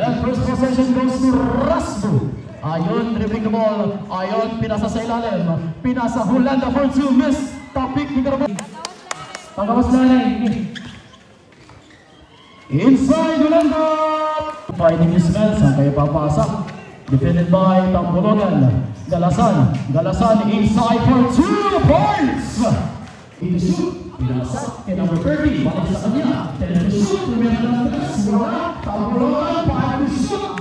Ayan, first possession goes to Rasbo. Ayon, dribbling the ball. Ayon, pinasa sa ilalim. Pinasa Hulanda for 2. Miss. Topic ni Garbo. Pagawas na rin. Inside Hulanda. Fighting his man. Saan kayo papasa? Defended by Tambulogan. Galasan inside for 2 points. Into shoot. Pinasa kay number 30. Balik sa kanya. 10 to shoot. Tambulogan. 5 to shoot.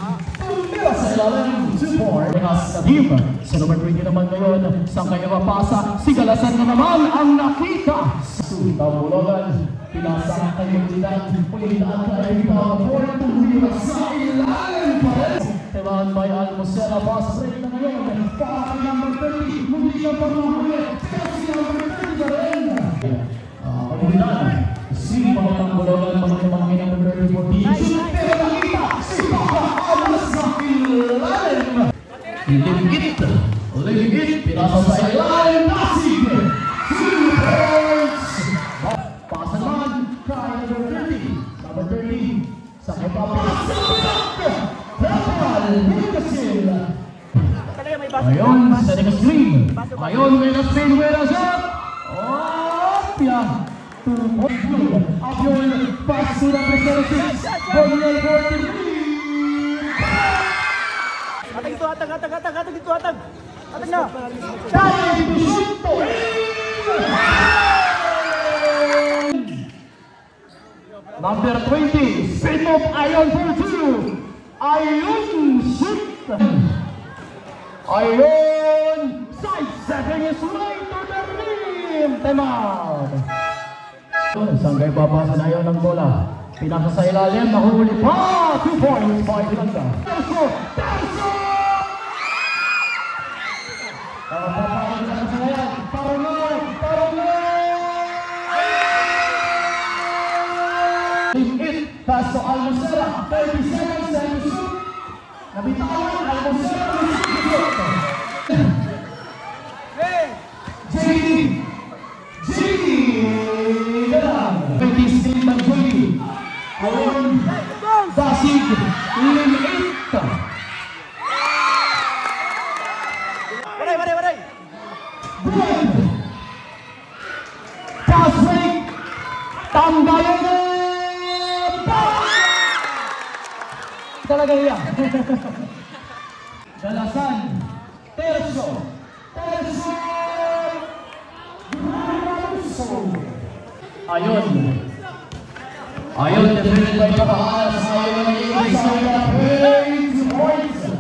Sa ilalim, 2 points sa team. Sa number 20 naman ngayon, saan kayo mapasa? Si Galasan na naman ang nakita. Tambulogan, pinasa kayong litan. Pulitaan tayo ito. 4-2 sa ilalim pa rin. Teman by Almocena, fast break na ngayon. Para number 30, muli ka pa mahuli. Kasi number 30 na rin. Pulitaan, si Tambulogan, mga number 30 for team. Pero nakita, si Papa Alas sa ilalim. Limit, pinasa sa ilalim, Nasig. 2 points. Pasa naman, kaya number 30. Number 30, sa kapapasa. Ayon, setting a screen. Ayon, with a spin, with a shot. Oh, yeah. 2 points. Ayon, pass to number 36. Boniel 43. Atag dito. Atag na. Time to shoot point. Number 20, spin of Ayon for 2. Ayon shoot. Ayon side setting is right to the rim. Time out. Saan kayo papasa na Ayon ng bola? Pinasa sa ilalim, nahuli pa. 2 points, 5 Hulanda. Terso. Pass to Almocena, 30 seconds and to shoot. Nabitawan, Almocena to shoot. JD, galang. 20 steal by JD. Ayon, Dasig, limit. Waray. Break. Pass break. Tambayan. Talaga yan. Galasan. Terso. Ayon, defended by Kapahalas. Ayon, inside the points.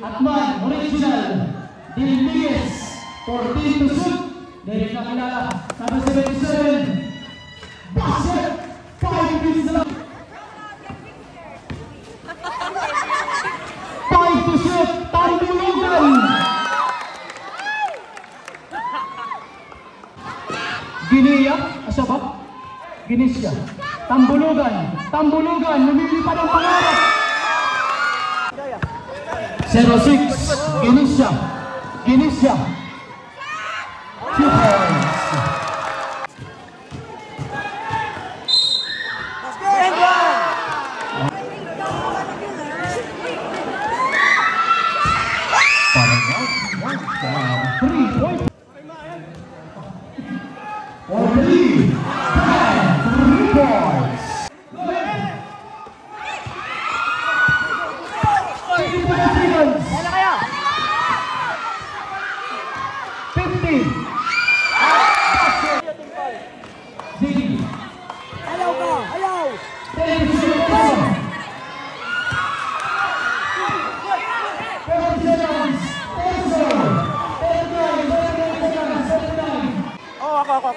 Atman, original. Dilmiguez. 14 to shoot. Derek nakilala. Number 77. Basket. 5 minutes lang. 5 to shoot. Tambulugan. Ginia. Asa ba? Ginisya. Tambulugan. Lumili pa ng pangarap. 06. Ginisya. 2 points.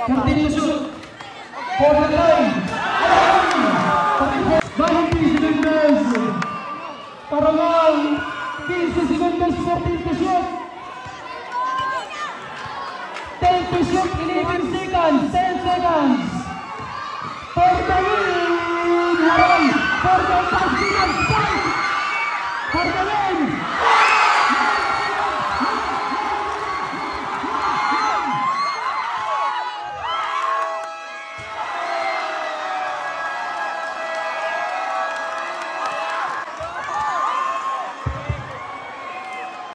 Continue shoot. For the line. Bahing 15 seconds. Parangal. 15 seconds. 14 to shoot. 10 to shoot. 11 seconds. 10 seconds. For the win.